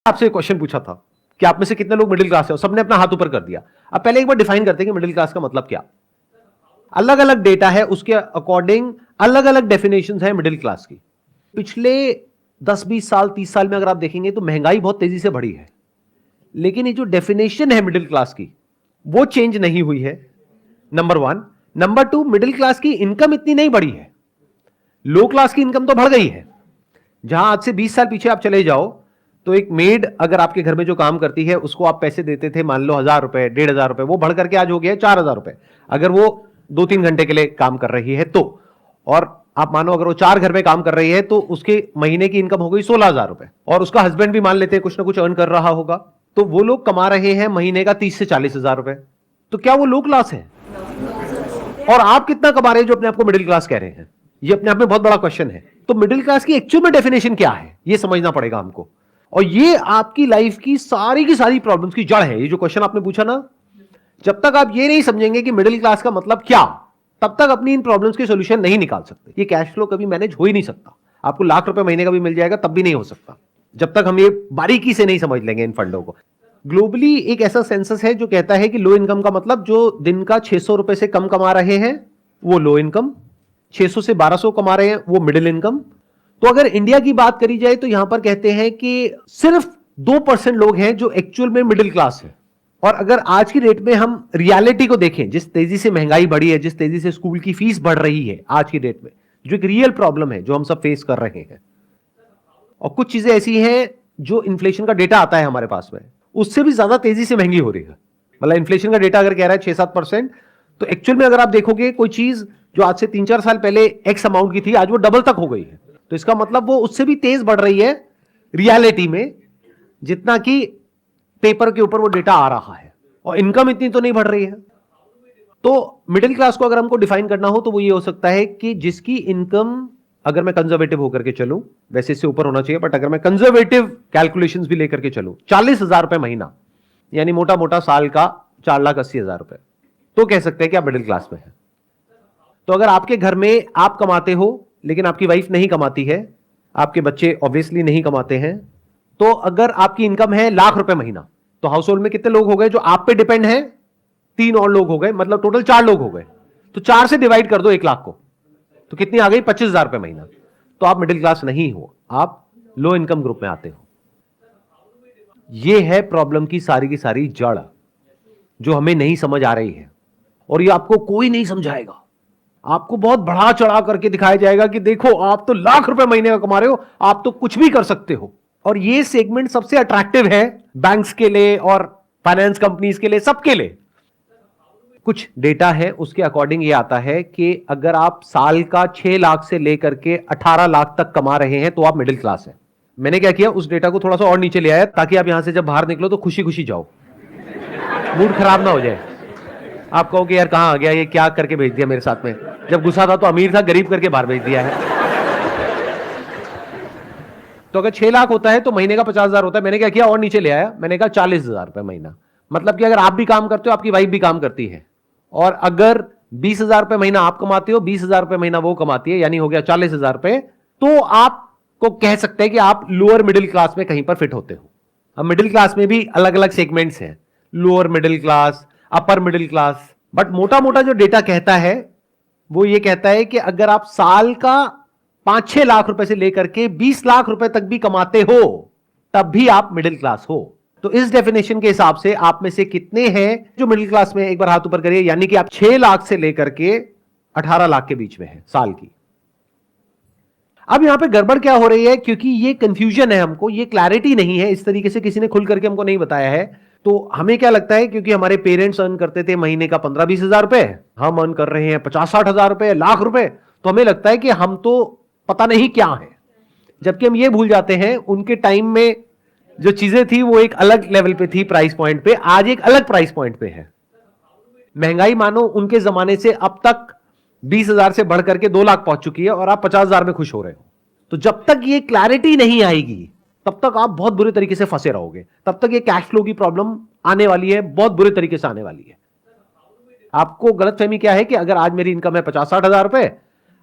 आपसे क्वेश्चन पूछा था कि आप में से कितने लोग मिडिल क्लास है, सबने अपना हाथ ऊपर कर दिया। अब पहले एक बार डिफाइन करते हैं कि मिडिल क्लास का मतलब क्या। अलग अलग डेटा है, उसके अकॉर्डिंग अलग अलग डेफिनेशंस है मिडिल क्लास की। पिछले 10-20 साल 30 साल में अगर आप देखेंगे तो महंगाई बहुत तेजी से बढ़ी है, लेकिन ये जो डेफिनेशन है मिडिल क्लास की वो चेंज नहीं हुई है, number one. Number two, middle class की इनकम इतनी नहीं बढ़ी है, लो क्लास की इनकम तो बढ़ गई है। जहां आज से 20 साल पीछे आप चले जाओ तो एक मेड अगर आपके घर में जो काम करती है उसको आप पैसे देते थे, मान लो 1000 रुपए 1500 रुपए, वो बढ़ करके आज हो गया 4000 रुपए, अगर वो 2-3 घंटे के लिए काम कर रही है तो। और आप मानो अगर वो 4 घर में काम कर रही है तो उसके महीने की इनकम हो गई 16000 रुपए, और उसका हस्बैंड भी मान लेते हैं कुछ ना कुछ अर्न कर रहा होगा, तो वो लोग कमा रहे हैं महीने का 30 से 40 हजार रुपए। तो क्या वो लो क्लास है? और आप कितना कमा रहे हैं जो अपने आप को मिडिल क्लास कह रहे हैं? ये अपने आप में बहुत बड़ा क्वेश्चन है। तो मिडिल क्लास की एक्चुअल में डेफिनेशन क्या है ये समझना पड़ेगा हमको, और ये आपकी लाइफ की सारी प्रॉब्लम्स की जड़ है। ये जो क्वेश्चन आपने पूछा ना, जब तक आप ये नहीं समझेंगे कि मिडिल क्लास का मतलब क्या, तब तक अपनी इन प्रॉब्लम्स के सॉल्यूशन नहीं निकाल सकते। ये कैश फ्लो कभी मैनेज हो ही नहीं सकता। आपको लाख रुपए महीने का भी मिल जाएगा तब भी नहीं हो सकता, जब तक हम ये बारीकी से नहीं समझ लेंगे इन फंडों को। ग्लोबली एक ऐसा सेंसस है जो कहता है कि लो इनकम का मतलब जो दिन का 600 रुपए से कम कमा रहे हैं वो लो इनकम, 600 से 1200 कमा रहे हैं वो मिडिल इनकम। तो अगर इंडिया की बात करी जाए तो यहां पर कहते हैं कि सिर्फ 2% लोग हैं जो एक्चुअल में मिडिल क्लास है। और अगर आज की डेट में हम रियलिटी को देखें, जिस तेजी से महंगाई बढ़ी है, जिस तेजी से स्कूल की फीस बढ़ रही है आज की डेट में, जो एक रियल प्रॉब्लम है जो हम सब फेस कर रहे हैं, और कुछ चीजें ऐसी हैं जो इन्फ्लेशन का डेटा आता है हमारे पास में उससे भी ज्यादा तेजी से महंगी हो रही है। मतलब इन्फ्लेशन का डेटा अगर कह रहा है 6-7%, तो एक्चुअल में अगर आप देखोगे कोई चीज जो आज से 3-4 साल पहले एक्स अमाउंट की थी आज वो डबल तक हो गई है। तो इसका मतलब वो उससे भी तेज बढ़ रही है रियलिटी में, जितना कि पेपर के ऊपर वो डेटा आ रहा है, और इनकम इतनी तो नहीं बढ़ रही है। तो मिडिल क्लास को अगर हमको डिफाइन करना हो तो वो ये हो सकता है कि जिसकी इनकम, अगर मैं कंजर्वेटिव होकर के चलूं, वैसे इससे ऊपर होना चाहिए, बट अगर मैं कंजर्वेटिव कैलकुलेशंस भी लेकर के चलूं, 40,000 रुपए महीना, यानी मोटा मोटा साल का 4,80,000 रुपए, तो कह सकते हैं कि आप मिडिल क्लास में हैं। तो अगर आपके घर में आप कमाते हो लेकिन आपकी वाइफ नहीं कमाती है, आपके बच्चे ऑब्वियसली नहीं कमाते हैं, तो अगर आपकी इनकम है लाख रुपए महीना, तो हाउस होल्ड में कितने लोग हो गए जो आप पे डिपेंड है? 3 और लोग हो गए, मतलब टोटल 4 लोग हो गए। तो 4 से डिवाइड कर दो 1 लाख को, तो कितनी आ गई? 25,000 रुपए महीना। तो आप मिडिल क्लास नहीं हो, आप लो इनकम ग्रुप में आते हो। यह है प्रॉब्लम की सारी जड़ जो हमें नहीं समझ आ रही है, और ये आपको कोई नहीं समझाएगा। आपको बहुत बढ़ा चढ़ा करके दिखाया जाएगा कि देखो आप तो लाख रुपए महीने का कमा रहे हो, आप तो कुछ भी कर सकते हो। और ये सेगमेंट सबसे अट्रैक्टिव है बैंक्स के लिए और फाइनेंस कंपनीज के लिए, सबके लिए। कुछ डेटा है उसके अकॉर्डिंग ये आता है कि अगर आप साल का 6 लाख से लेकर के 18 लाख तक कमा रहे हैं तो आप मिडिल क्लास है। मैंने क्या किया, उस डेटा को थोड़ा सा और नीचे ले आया ताकि आप यहां से जब बाहर निकलो तो खुशी खुशी जाओ, मूड खराब ना हो जाए। आप कहो कि यार कहां आ गया, ये क्या करके भेज दिया मेरे साथ में, जब गुस्सा था तो अमीर था, गरीब करके बाहर भेज दिया है। तो अगर 6 लाख होता है तो महीने का 50,000 होता है। मैंने क्या किया, और नीचे ले आया, मैंने कहा 40,000 रुपए महीना। मतलब कि अगर आप भी काम करते हो, आपकी वाइफ भी काम करती है, और अगर 20,000 रुपए महीना आप कमाते हो, 20,000 रुपए महीना वो कमाती है, यानी हो गया 40,000 रुपए, तो आपको कह सकते हैं कि आप लोअर मिडिल क्लास में कहीं पर फिट होते हो। अब मिडिल क्लास में भी अलग अलग सेगमेंट्स हैं, lower middle class, upper middle class. But मोटा मोटा जो डेटा कहता है वो ये कहता है कि अगर आप साल का 5-6 लाख रुपए से लेकर के 20 लाख रुपए तक भी कमाते हो तब भी आप मिडिल क्लास हो। तो इस डेफिनेशन के हिसाब से आप में से कितने हैं जो मिडिल क्लास में, एक बार हाथ ऊपर करिए, यानी कि आप 6 लाख से लेकर के 18 लाख के बीच में है साल की। अब यहां पे गड़बड़ क्या हो रही है, क्योंकि ये कंफ्यूजन है, हमको ये क्लैरिटी नहीं है, इस तरीके से किसी ने खुल करके हमको नहीं बताया है। तो हमें क्या लगता है, क्योंकि हमारे पेरेंट्स अर्न करते थे महीने का 15-20 हजार रुपए, हम अर्न कर रहे हैं 50-60 हजार रुपए, लाख रुपए, तो हमें लगता है कि हम तो पता नहीं क्या है। जबकि हम ये भूल जाते हैं उनके टाइम में जो चीजें थी वो एक अलग लेवल पे थी, प्राइस पॉइंट पे, आज एक अलग प्राइस पॉइंट पे है। महंगाई मानो उनके जमाने से अब तक 20,000 से बढ़ करके 2 लाख पहुंच चुकी है और आप 50,000 में खुश हो रहे हो। तो जब तक ये क्लैरिटी नहीं आएगी तब तक आप बहुत बुरे तरीके से फंसे रहोगे, तब तक ये कैश फ्लो की प्रॉब्लम आने वाली है, बहुत बुरे तरीके से आने वाली है। आपको गलतफहमी क्या है कि अगर आज मेरी इनकम है 50-60 हजार रुपए,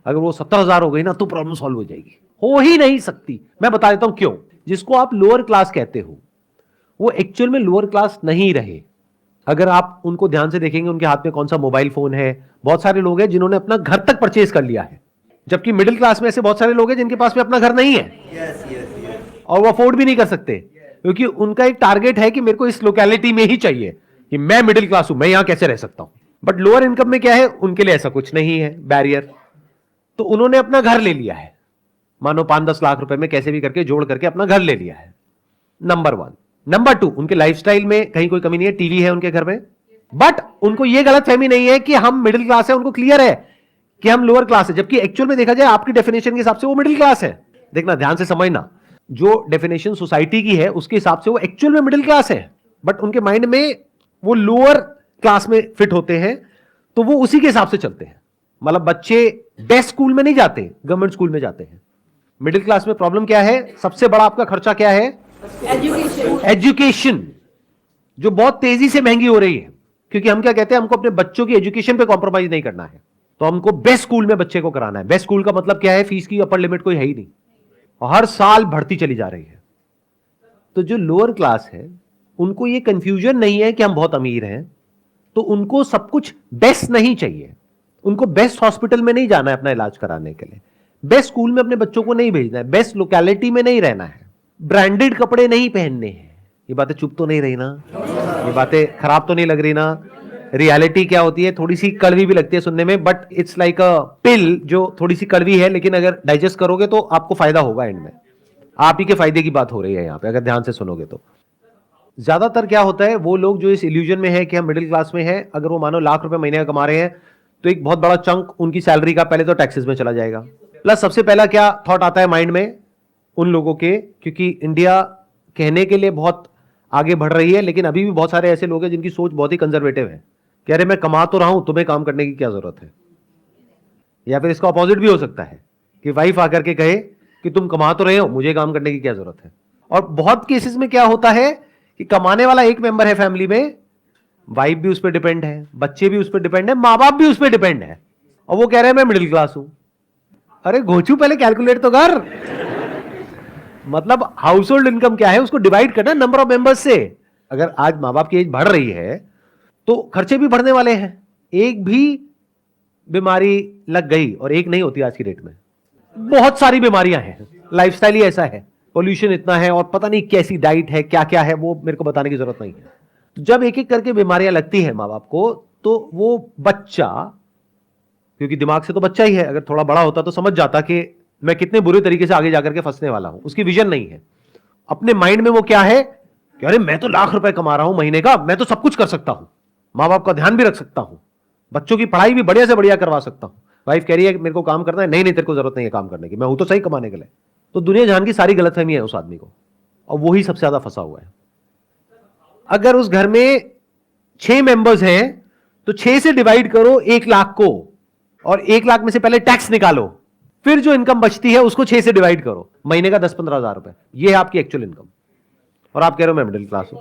अगर वो 70,000 हो गई ना तो प्रॉब्लम सॉल्व हो जाएगी। हो ही नहीं सकती। मैं बता देता हूं क्यों। जिसको आप लोअर क्लास कहते हो, वो एक्चुअल में लोअर क्लास नहीं रहे। अगर आप उनको ध्यान से देखेंगे, उनके हाथ में कौन सा मोबाइल फोन है, बहुत सारे लोग हैं जिन्होंने अपना घर तक परचेज कर लिया है, जबकि मिडिल क्लास में ऐसे बहुत सारे लोग हैं जिनके पास में अपना घर नहीं है और वो अफोर्ड भी नहीं कर सकते, क्योंकि उनका एक टारगेट है कि मेरे को इस लोकेलिटी में ही चाहिए, कि मैं मिडिल क्लास हूं, मैं यहां कैसे रह सकता हूं। बट लोअर इनकम में क्या है, उनके लिए ऐसा कुछ नहीं है बैरियर, तो उन्होंने अपना घर ले लिया है, मानो 5-10 लाख रुपए में कैसे भी करके जोड़ करके अपना घर ले लिया है। नंबर 1। नंबर 2, उनके लाइफस्टाइल में कहीं कोई कमी नहीं है, टीवी है उनके घर में, बट उनको यह गलतफहमी नहीं है कि हम मिडिल क्लास है, उनको क्लियर है कि हम लोअर क्लास है, जबकि एक्चुअल में देखा जाए आपकी डेफिनेशन के हिसाब से वो मिडिल क्लास है। देखना, ध्यान से समझना, जो डेफिनेशन सोसाइटी की है उसके हिसाब से वो एक्चुअल में मिडिल क्लास है, बट उनके माइंड में वो लोअर क्लास में फिट होते हैं, तो वो उसी के हिसाब से चलते हैं। मतलब बच्चे बेस्ट स्कूल में नहीं जाते, गवर्नमेंट स्कूल में जाते हैं। मिडिल क्लास में प्रॉब्लम क्या है, सबसे बड़ा आपका खर्चा क्या है, एजुकेशन, जो बहुत तेजी से महंगी हो रही है, क्योंकि हम क्या कहते हैं, हमको अपने बच्चों की एजुकेशन पे कॉम्प्रोमाइज नहीं करना है, तो हमको बेस्ट स्कूल में बच्चे को कराना है। बेस्ट स्कूल का मतलब क्या है, फीस की अपर लिमिट कोई है ही नहीं, और हर साल बढ़ती चली जा रही है। तो जो लोअर क्लास है उनको ये कंफ्यूजन नहीं है कि हम बहुत अमीर हैं, तो उनको सब कुछ बेस्ट नहीं चाहिए, उनको बेस्ट हॉस्पिटल में नहीं जाना है अपना इलाज कराने के लिए, बेस्ट स्कूल में अपने बच्चों को नहीं भेजना है, बेस्ट लोकेलिटी में नहीं रहना है, ब्रांडेड कपड़े नहीं पहनने हैं। ये बातें चुप तो नहीं रही ना, ये बातें खराब तो नहीं लग रही ना। रियलिटी क्या होती है, थोड़ी सी कड़वी भी लगती है सुनने में, बट इट्स लाइक अ पिल जो थोड़ी सी कड़वी है, लेकिन अगर डाइजेस्ट करोगे तो आपको फायदा होगा एंड में। आप ही के फायदे की बात हो रही है यहां पे, अगर ध्यान से सुनोगे तो। ज्यादातर क्या होता है, वो लोग जो इस इल्यूजन में है कि हम मिडिल क्लास में हैं, अगर वो मानो लाख रुपए महीने का कमा रहे हैं, तो एक बहुत बड़ा चंक उनकी सैलरी का पहले तो टैक्सेस में चला जाएगा। प्लस सबसे पहला क्या थॉट आता है माइंड में उन लोगों के, क्योंकि इंडिया कहने के लिए बहुत आगे बढ़ रही है, लेकिन अभी भी बहुत सारे ऐसे लोग हैं जिनकी सोच बहुत ही कंजर्वेटिव है, कि अरे मैं कमा तो रहा हूं, तुम्हें काम करने की क्या जरूरत है। या फिर इसका अपोजिट भी हो सकता है कि वाइफ आकर के कहे कि तुम कमा तो रहे हो, मुझे काम करने की क्या जरूरत है। और बहुत केसेस में क्या होता है कि कमाने वाला एक मेंबर है फैमिली में, वाइफ भी उस पर डिपेंड है, बच्चे भी उस पर डिपेंड है, माँ बाप भी उस पर डिपेंड है, और वो कह रहे हैं मैं मिडिल क्लास हूं। अरे घोचू, पहले कैलकुलेट तो कर। मतलब हाउस होल्ड इनकम क्या है उसको डिवाइड करना नंबर ऑफ मेंबर्स से। अगर आज माँ बाप की एज बढ़ रही है तो खर्चे भी बढ़ने वाले हैं। एक भी बीमारी लग गई, और एक नहीं होती आज की डेट में, बहुत सारी बीमारियां हैं, लाइफस्टाइल ही ऐसा है, पोल्यूशन इतना है, और पता नहीं कैसी डाइट है, क्या क्या है, वो मेरे को बताने की जरूरत नहीं है। तो जब एक एक करके बीमारियां लगती हैं माँ बाप को, तो वो बच्चा, क्योंकि दिमाग से तो बच्चा ही है, अगर थोड़ा बड़ा होता तो समझ जाता कि मैं कितने बुरे तरीके से आगे जाकर के फंसने वाला हूं, उसकी विजन नहीं है। अपने माइंड में वो क्या है कि अरे मैं तो लाख रुपए कमा रहा हूं महीने का, मैं तो सब कुछ कर सकता हूं, माँ बाप का ध्यान भी रख सकता हूं, बच्चों की पढ़ाई भी बढ़िया से बढ़िया करवा सकता हूं। वाइफ कह रही है कि मेरे को काम करना है, नहीं नहीं तेरे को जरूरत नहीं है काम करने की, मैं हूं तो सही कमाने के लिए। तो दुनिया जान की सारी गलतफहमी है उस आदमी को, और वही सबसे ज्यादा फंसा हुआ है। अगर उस घर में 6 मेंबर्स हैं तो 6 से डिवाइड करो 1 लाख को, और 1 लाख में से पहले टैक्स निकालो, फिर जो इनकम बचती है उसको 6 से डिवाइड करो, महीने का 10-15 हजार रुपए, ये है आपकी एक्चुअल इनकम। और आप कह रहे हो मैं मिडिल क्लास हूं।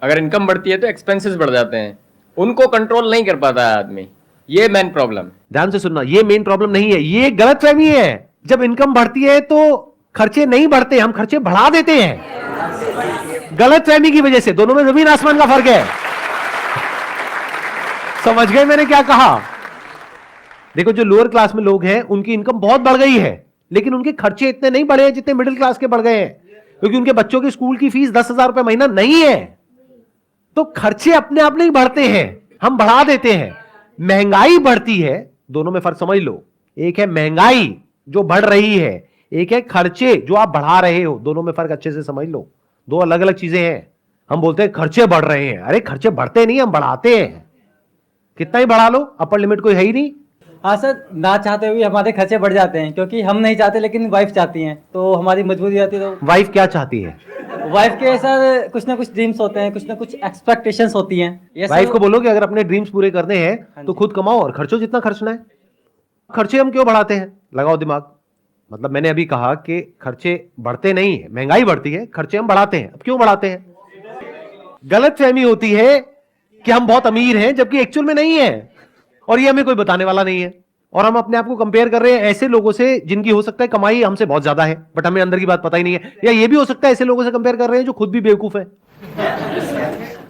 अगर इनकम बढ़ती है तो एक्सपेंसेस बढ़ जाते हैं, उनको कंट्रोल नहीं कर पाता है आदमी, ये मेन प्रॉब्लम। ध्यान से सुनना, ये मेन प्रॉब्लम नहीं है, ये गलतफहमी है। जब इनकम बढ़ती है तो खर्चे नहीं बढ़ते, हम खर्चे बढ़ा देते हैं गलतफहमी की वजह से। दोनों में जमीन आसमान का फर्क है। समझ गए मैंने क्या कहा? देखो, जो लोअर क्लास में लोग हैं उनकी इनकम बहुत बढ़ गई है, लेकिन उनके खर्चे इतने नहीं बढ़े हैं जितने मिडिल क्लास के बढ़ गए हैं, क्योंकि उनके बच्चों की स्कूल की फीस 10,000 रुपए महीना नहीं है। तो खर्चे अपने आप नहीं बढ़ते हैं, हम बढ़ा देते हैं। महंगाई बढ़ती है, दोनों में फर्क समझ लो। एक है महंगाई जो बढ़ रही है, एक है खर्चे जो आप बढ़ा रहे हो, दोनों में फर्क अच्छे से समझ लो। दो अलग अलग चीजें हैं। हम बोलते हैं खर्चे बढ़ रहे हैं, अरे खर्चे बढ़ते नहीं, हम बढ़ाते हैं। कितना ही बढ़ा लो, अपर लिमिट कोई है ही नहीं। हाँ सर, ना चाहते हुए हमारे खर्चे बढ़ जाते हैं, क्योंकि हम नहीं चाहते लेकिन वाइफ चाहती हैं, तो हमारी मजबूरी आती है। तो वाइफ क्या चाहती है? वाइफ के सर कुछ ना कुछ ड्रीम्स होते हैं, कुछ ना कुछ एक्सपेक्टेशंस होती हैं। वाइफ को बोलो कि अगर अपने ड्रीम्स पूरे करने हैं तो खुद कमाओ और खर्चो जितना खर्चना है। खर्चे हम क्यों बढ़ाते हैं? लगाओ दिमाग। मतलब मैंने अभी कहा कि खर्चे बढ़ते नहीं है, महंगाई बढ़ती है, खर्चे हम बढ़ाते हैं। अब क्यों बढ़ाते हैं? गलतफहमी होती है कि हम बहुत अमीर हैं, जबकि एक्चुअल में नहीं है, और ये हमें कोई बताने वाला नहीं है। और हम अपने आप को कंपेयर कर रहे हैं ऐसे लोगों से जिनकी हो सकता है कमाई हमसे बहुत ज्यादा है, बट हमें अंदर की बात पता ही नहीं है। या ये भी हो सकता है ऐसे लोगों से कंपेयर कर रहे हैं जो खुद भी बेवकूफ है।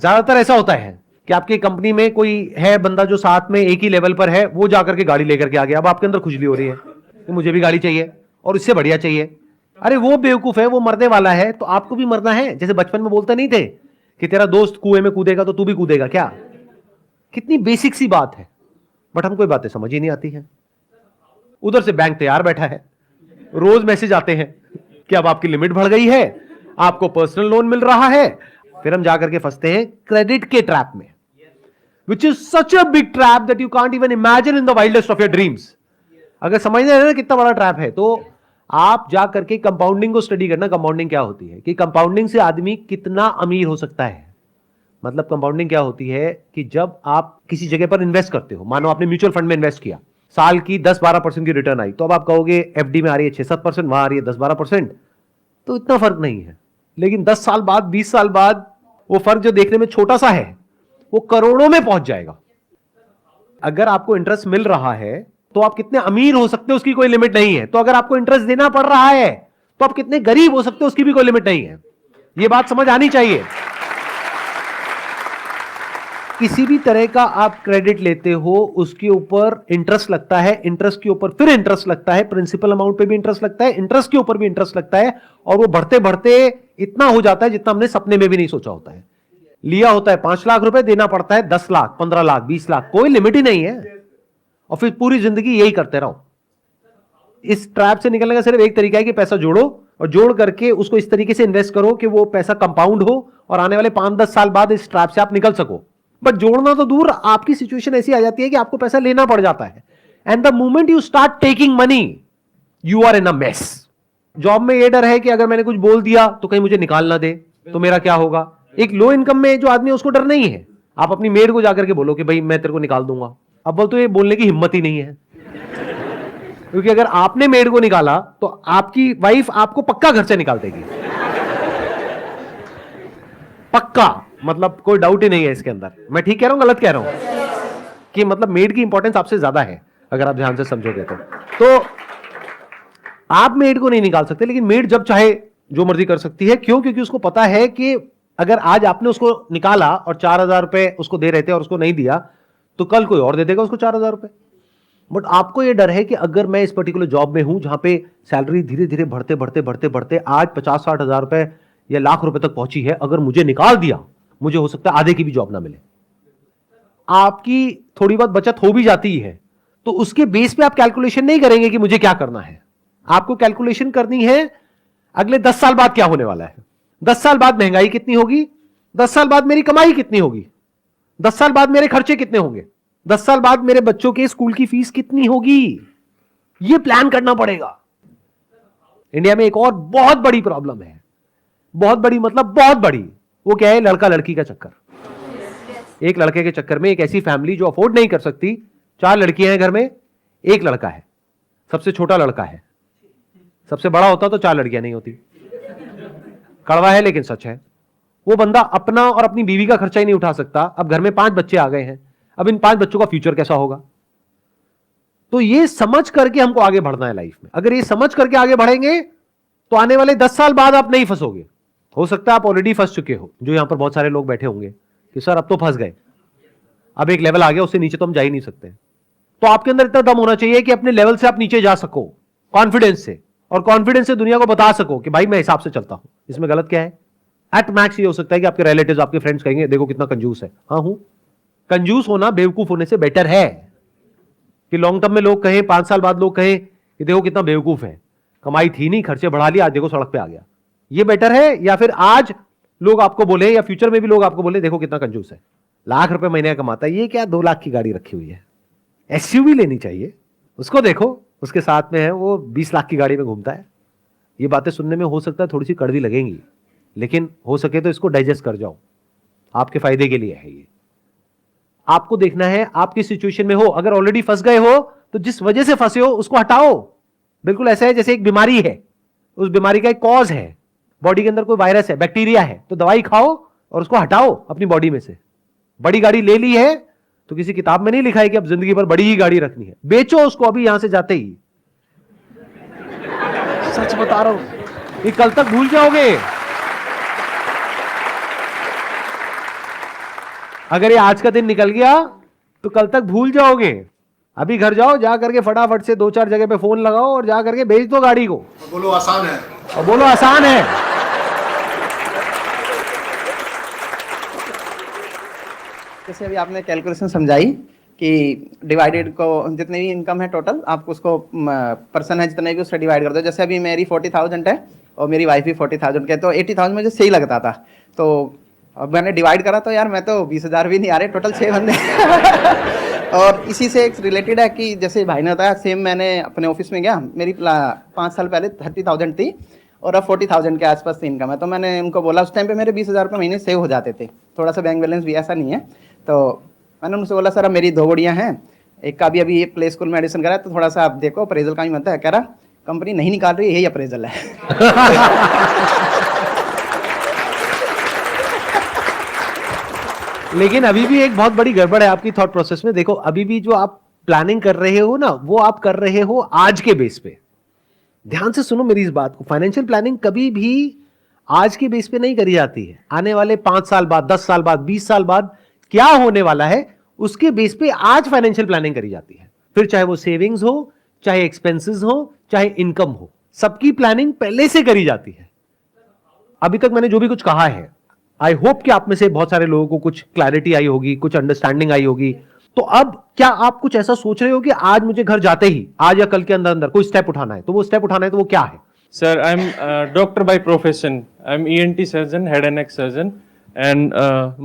ज्यादातर ऐसा होता है कि आपकी कंपनी में कोई है बंदा जो साथ में एक ही लेवल पर है, वो जाकर के गाड़ी लेकर के आ गया, अब आपके अंदर खुजली हो रही है कि मुझे भी गाड़ी चाहिए और इससे बढ़िया चाहिए। अरे वो बेवकूफ है, वो मरने वाला है, तो आपको भी मरना है। जैसे बचपन में बोलते नहीं थे कि तेरा दोस्त कुएं में कूदेगा तो तू भी कूदेगा, क्या कितनी बेसिक सी बात है, बट हमको ये बातें समझ ही नहीं आती है। उधर से बैंक तैयार बैठा है, रोज मैसेज आते हैं कि अब आपकी लिमिट बढ़ गई है, आपको पर्सनल लोन मिल रहा है। फिर हम जाकर के फंसते हैं क्रेडिट के ट्रैप में, which is such a big trap that you can't even imagine in the wildest of your dreams. अगर समझने रहे ना कितना बड़ा ट्रैप है, तो आप जा करके कंपाउंडिंग को स्टडी करना। कंपाउंडिंग क्या होती है कि कंपाउंडिंग से आदमी कितना अमीर हो सकता है। मतलब कंपाउंडिंग क्या होती है कि जब आप किसी जगह पर इन्वेस्ट करते हो, मानो आपने म्यूचुअल फंड में इन्वेस्ट किया, साल की 10-12% की रिटर्न आई, तो अब आप कहोगे एफडी में आ रही है 6-7%, वहां आ रही है 10-12%, तो इतना फर्क नहीं है। लेकिन 10 साल बाद, 20 साल बाद वो फर्क जो देखने में छोटा सा है, वो करोड़ों में पहुंच जाएगा। अगर आपको इंटरेस्ट मिल रहा है तो आप कितने अमीर हो सकते हो उसकी कोई लिमिट नहीं है। तो अगर आपको इंटरेस्ट देना पड़ रहा है तो आप कितने गरीब हो सकते हो उसकी भी कोई लिमिट नहीं है। यह बात समझ आनी चाहिए। किसी भी तरह का आप क्रेडिट लेते हो, उसके ऊपर इंटरेस्ट लगता है, इंटरेस्ट के ऊपर फिर इंटरेस्ट लगता है, प्रिंसिपल अमाउंट पे भी इंटरेस्ट लगता है, इंटरेस्ट के ऊपर भी इंटरेस्ट लगता है, और वो बढ़ते बढ़ते इतना हो जाता है जितना हमने सपने में भी नहीं सोचा होता है। लिया होता है 5 लाख रुपए, देना पड़ता है 10 लाख, 15 लाख, 20 लाख, कोई लिमिट ही नहीं है, और फिर पूरी जिंदगी यही करते रहो। इस ट्रैप से निकलने का सिर्फ एक तरीका है कि पैसा जोड़ो, और जोड़ करके उसको इस तरीके से इन्वेस्ट करो कि वो पैसा कंपाउंड हो और आने वाले 5-10 साल बाद इस ट्रैप से आप निकल सको। बट जोड़ना तो दूर, आपकी सिचुएशन ऐसी आ जाती है कि आपको पैसा लेना पड़ जाता है, and the moment you start taking money you are in a mess. Job में ये डर है कि अगर मैंने कुछ बोल दिया तो कहीं मुझे निकाल ना दे, तो मेरा क्या होगा। एक लो इनकम में जो आदमी है उसको डर नहीं है। आप अपनी मेड को जाकर के बोलो कि भाई मैं तेरे को निकाल दूंगा, अब बोल तो ये बोलने की हिम्मत ही नहीं है, क्योंकि अगर आपने मेड को निकाला तो आपकी वाइफ आपको पक्का घर से निकाल देगी, पक्का। मतलब कोई डाउट ही नहीं है इसके अंदर। मैं ठीक कह रहा हूं, गलत कह रहा हूं कि मतलब मेड की इंपॉर्टेंस आपसे ज्यादा है अगर आप ध्यान से समझोगे तो आप मेड को नहीं निकाल सकते, लेकिन मेड जब चाहे जो मर्जी कर सकती है। क्यों? क्योंकि उसको पता है कि अगर आज आपने उसको निकाला और 4,000 रुपए उसको दे रहे थे और उसको नहीं दिया, तो कल कोई और दे देगा उसको 4,000 रुपए। बट आपको यह डर है कि अगर मैं इस पर्टिकुलर जॉब में हूं जहां पे सैलरी धीरे धीरे बढ़ते बढ़ते बढ़ते बढ़ते आज 50-60 हजार रुपए या लाख रुपए तक पहुंची है, अगर मुझे निकाल दिया, मुझे हो सकता है आधे की भी जॉब ना मिले। आपकी थोड़ी बहुत बचत हो भी जाती है, तो उसके बेस पे आप कैलकुलेशन नहीं करेंगे कि मुझे क्या करना है। आपको कैलकुलेशन करनी है अगले 10 साल बाद क्या होने वाला है, 10 साल बाद महंगाई कितनी होगी, 10 साल बाद मेरी कमाई कितनी होगी, 10 साल बाद मेरे खर्चे कितने होंगे, 10 साल बाद मेरे बच्चों के स्कूल की फीस कितनी होगी। यह प्लान करना पड़ेगा। इंडिया में एक और बहुत बड़ी प्रॉब्लम है, बहुत बड़ी मतलब बहुत बड़ी। वो क्या है? लड़का लड़की का चक्कर। एक लड़के के चक्कर में एक ऐसी फैमिली जो अफोर्ड नहीं कर सकती, 4 लड़कियां हैं घर में, एक लड़का है, सबसे छोटा लड़का है। सबसे बड़ा होता तो 4 लड़कियां नहीं होती। कड़वा है लेकिन सच है। वो बंदा अपना और अपनी बीवी का खर्चा ही नहीं उठा सकता। अब घर में 5 बच्चे आ गए हैं, अब इन 5 बच्चों का फ्यूचर कैसा होगा। तो ये समझ करके हमको आगे बढ़ना है लाइफ में। अगर ये समझ करके आगे बढ़ेंगे तो आने वाले 10 साल बाद आप नहीं फंसोगे। हो सकता है आप ऑलरेडी फंस चुके हो, जो यहां पर बहुत सारे लोग बैठे होंगे कि सर अब तो फंस गए, अब एक लेवल आ गया, उससे नीचे तो हम जा ही नहीं सकते। तो आपके अंदर इतना दम होना चाहिए कि अपने लेवल से आप नीचे जा सको कॉन्फिडेंस से, और कॉन्फिडेंस से दुनिया को बता सको कि भाई मैं हिसाब से चलता हूं, इसमें गलत क्या है। एट मैक्स ये हो सकता है कि आपके रिलेटिव्स, आपके फ्रेंड्स कहेंगे देखो कितना कंजूस है। हाँ हूं, कंजूस होना बेवकूफ होने से बेटर है कि लॉन्ग टर्म में लोग कहें, 5 साल बाद लोग कहें कि देखो कितना बेवकूफ है, कमाई थी नहीं, खर्चे बढ़ा लिया, आज देखो सड़क पे आ गया। ये बेटर है, या फिर आज लोग आपको बोले या फ्यूचर में भी लोग आपको बोले देखो कितना कंजूस है, लाख रुपए महीने का कमाता है, ये क्या 2 लाख की गाड़ी रखी हुई है, एसयूवी लेनी चाहिए, उसको देखो उसके साथ में है वो 20 लाख की गाड़ी में घूमता है। ये बातें सुनने में हो सकता है थोड़ी सी कड़वी लगेंगी, लेकिन हो सके तो इसको डाइजेस्ट कर जाओ, आपके फायदे के लिए है ये। आपको देखना है आप किस सिचुएशन में हो। अगर ऑलरेडी फंस गए हो तो जिस वजह से फंसे हो उसको हटाओ। बिल्कुल ऐसा है जैसे एक बीमारी है, उस बीमारी का एक कॉज है, बॉडी के अंदर कोई वायरस है, बैक्टीरिया है, तो दवाई खाओ और उसको हटाओ अपनी बॉडी में से। बड़ी गाड़ी ले ली है तो किसी किताब में नहीं लिखा है कि अब जिंदगी भर बड़ी ही गाड़ी रखनी है, बेचो उसको अभी यहां से जाते ही। सच बता रहा हूं, ये कल तक भूल जाओगे। अगर ये आज का दिन निकल गया तो कल तक भूल जाओगे। अभी घर जाओ, जा करके फटाफट से 2-4 जगह पे फोन लगाओ और जा करके भेज दो गाड़ी को। बोलो आसान है। और बोलो आसान है। जैसे अभी आपने कैलकुलेशन समझाई कि डिवाइडेड को जितनी भी इनकम है टोटल आप उसको पर्सन है जितने भी उससे डिवाइड कर दो। जैसे अभी मेरी 40,000 है और मेरी वाइफ भी 40,000 के, तो 80,000 मुझे सही लगता था। तो अब मैंने डिवाइड करा तो यार मैं तो 20,000 भी नहीं आ रहे, टोटल 6 बंदे। और इसी से एक रिलेटेड है कि जैसे भाई ने बताया, सेम मैंने अपने ऑफिस में गया, मेरी 5 साल पहले 30,000 थी और अब 40,000 के आसपास इनकम है। तो मैंने उनको बोला, उस टाइम पे मेरे 20,000 रुपये महीने सेव हो जाते थे, थोड़ा सा बैंक बैलेंस भी ऐसा नहीं है। तो मैंने उनसे बोला सर अब मेरी 2 गुड़ियाँ हैं, एक का भी अभी प्ले स्कूल में एडमिशन करा है, तो थोड़ा सा आप देखो अप्रेजल का भी बनता है। कह रहा कंपनी नहीं निकाल रही, यही अप्रेजल है। लेकिन अभी भी एक बहुत बड़ी गड़बड़ है आपकी थॉट प्रोसेस में। देखो अभी भी जो आप प्लानिंग कर रहे हो ना, वो आप कर रहे हो आज के बेस पे। ध्यान से सुनो मेरी इस बात को, फाइनेंशियल प्लानिंग कभी भी आज के बेस पे नहीं करी जाती है। आने वाले 5 साल बाद, 10 साल बाद, 20 साल बाद क्या होने वाला है उसके बेस पे आज फाइनेंशियल प्लानिंग करी जाती है। फिर चाहे वो सेविंग्स हो, चाहे एक्सपेंसेस हो, चाहे इनकम हो, सबकी प्लानिंग पहले से करी जाती है। अभी तक मैंने जो भी कुछ कहा है, आई होप कि आप में से बहुत सारे लोगों को कुछ क्लैरिटी आई होगी, कुछ अंडरस्टैंडिंग आई होगी। तो अब क्या आप कुछ ऐसा सोच रहे हो कि आज मुझे घर जाते ही, आज या कल के अंदर अंदर कोई स्टेप उठाना है, तो वो स्टेप उठाना है, तो वो क्या है? Sir, I'm a doctor by profession. I'm ENT surgeon, head and neck surgeon, and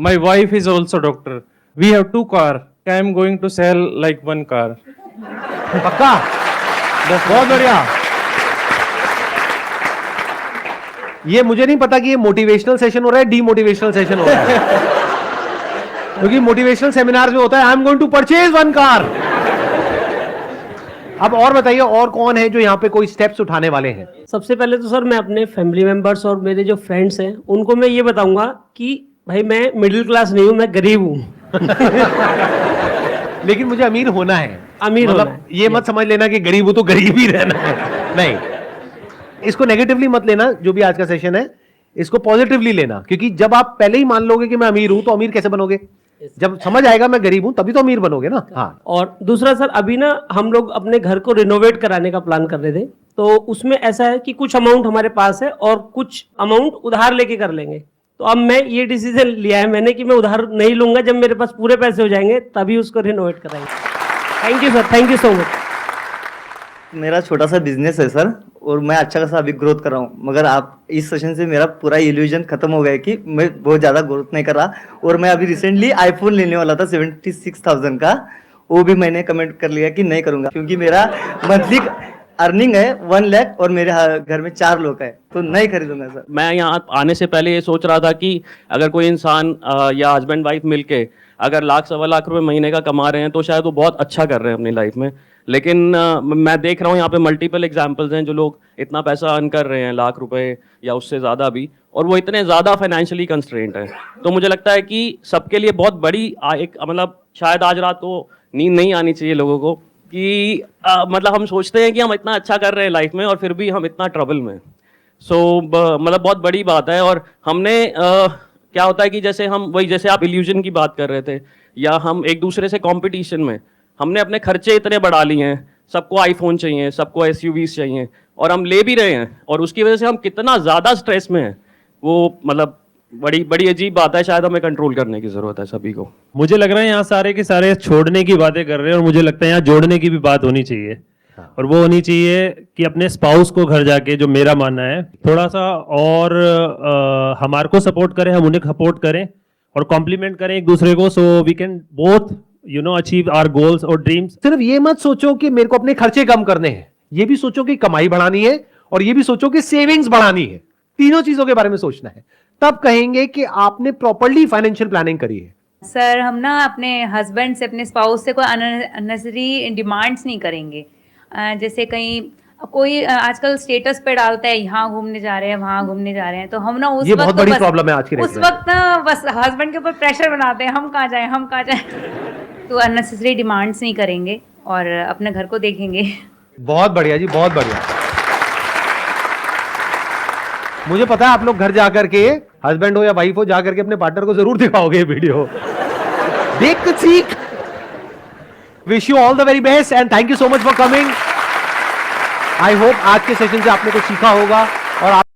my wife is also doctor. We have 2 cars. I'm going to sell like 1 car. पक्का? बहुत बढ़िया। ये मुझे नहीं पता कि ये मोटिवेशनल सेशन हो रहा है, डीमोटिवेशनल सेशन हो रहा है। क्योंकि मोटिवेशनल सेमिनार में होता है I am going to purchase 1 car. अब और बताइए, और कौन है जो यहाँ पे कोई स्टेप्स उठाने वाले हैं? सबसे पहले तो सर मैं अपने फैमिली मेंबर्स और मेरे जो फ्रेंड्स हैं उनको मैं ये बताऊंगा कि भाई मैं मिडिल क्लास नहीं हूं, मैं गरीब हूं। लेकिन मुझे अमीर होना है। अमीर मतलब होना है। ये मत समझ लेना कि गरीब हूं तो गरीब ही रहना है, नहीं। इसको नेगेटिवली मत लेना, जो भी आज का सेशन है इसको पॉजिटिवली लेना। क्योंकि जब आप पहले ही मान लोगे कि मैं अमीर हूं, तो अमीर कैसे बनोगे? जब समझ आएगा मैं गरीब हूं तभी तो अमीर बनोगे ना। हाँ। और दूसरा सर, अभी ना हम लोग अपने घर को रिनोवेट कराने का प्लान कर रहे थे, तो उसमें ऐसा है कि कुछ अमाउंट हमारे पास है और कुछ अमाउंट उधार लेके कर लेंगे। तो अब मैं ये डिसीजन लिया है मैंने कि मैं उधार नहीं लूंगा, जब मेरे पास पूरे पैसे हो जाएंगे तभी उसको रिनोवेट कराएंगे। Thank you sir, thank you so much. मेरा छोटा सा बिजनेस है सर, और मैं अच्छा खासा अभी ग्रोथ कर रहा हूँ, मगर आप इस सेशन से मेरा पूरा इल्यूजन खत्म हो गया कि मैं बहुत ज़्यादा ग्रोथ नहीं कर रहा। और मैं अभी रिसेंटली आईफोन लेने वाला था 76,000 का, वो भी मैंने कमेंट कर लिया कि नहीं करूँगा, क्योंकि मेरा मंथली अर्निंग है 1 लाख और मेरे घर में 4 लोग हैं, तो नहीं खरीदूंगा सर। मैं यहाँ आने से पहले ये सोच रहा था कि अगर कोई इंसान या हस्बैंड वाइफ मिलके अगर 1,00,000-1,25 रुपए महीने का कमा रहे हैं तो शायद वो बहुत अच्छा कर रहे हैं अपनी लाइफ में। लेकिन मैं देख रहा हूँ यहाँ पे मल्टीपल एग्जांपल्स हैं जो लोग इतना पैसा अर्न कर रहे हैं, 1,00,000 रुपए या उससे ज़्यादा भी, और वो इतने ज़्यादा फाइनेंशियली कंस्ट्रेंट हैं। तो मुझे लगता है कि सबके लिए बहुत बड़ी एक मतलब शायद आज रात को नींद नहीं आनी चाहिए लोगों को कि मतलब हम सोचते हैं कि हम इतना अच्छा कर रहे हैं लाइफ में और फिर भी हम इतना ट्रबल में। मतलब बहुत बड़ी बात है। और हमने क्या होता है कि जैसे हम वही जैसे आप इल्यूजन की बात कर रहे थे, या हम एक दूसरे से कंपटीशन में हमने अपने खर्चे इतने बढ़ा लिए हैं, सबको आईफोन चाहिए, सबको एसयूवीज चाहिए, और हम ले भी रहे हैं, और उसकी वजह से हम कितना ज़्यादा स्ट्रेस में हैं, वो मतलब बड़ी बड़ी अजीब बात है। शायद हमें कंट्रोल करने की ज़रूरत है सभी को। मुझे लग रहा है यहाँ सारे के सारे छोड़ने की बातें कर रहे हैं, और मुझे लगता है यहाँ जोड़ने की भी बात होनी चाहिए। और वो होनी चाहिए कि अपने स्पाउस को घर जाके, जो मेरा मानना है, थोड़ा सा और हमारे को सपोर्ट करें, हम उन्हें सपोर्ट करें और कॉम्प्लीमेंट करें एक दूसरे को, so we can both achieve our goals और ड्रीम्स। सिर्फ ये मत सोचो कि मेरे को अपने खर्चे कम करने हैं, ये भी सोचो कि कमाई बढ़ानी है, और ये भी सोचो कि सेविंग्स बढ़ानी है। तीनों चीजों के बारे में सोचना है, तब कहेंगे कि आपने प्रॉपर्ली फाइनेंशियल प्लानिंग करी है। सर हम ना अपने हस्बैंड से, अपने स्पाउस से कोई अननेसेसरी डिमांड्स नहीं करेंगे। जैसे कहीं कोई आजकल स्टेटस पे डालता है यहाँ घूमने जा रहे हैं, वहाँ घूमने जा रहे हैं, तो हम ना उस ये वक्त बहुत बड़ी प्रॉब्लम है आज की उस वक्त ना बस हस्बैंड के ऊपर प्रेशर बनाते हैं, हम कहाँ जाएं, हम कहाँ जाएं। तो अननेसेसरी डिमांड्स नहीं करेंगे और अपने घर को देखेंगे। बहुत बढ़िया जी, बहुत बढ़िया। मुझे पता है आप लोग घर जाकर के, हस्बैंड हो या वाइफ हो, जाकर के अपने पार्टनर को जरूर दिखाओगे वीडियो। देख कुछ सीख। Wish you all the very best and thank you so much for coming. I hope आज के सेशन से आपने कुछ सीखा होगा और आप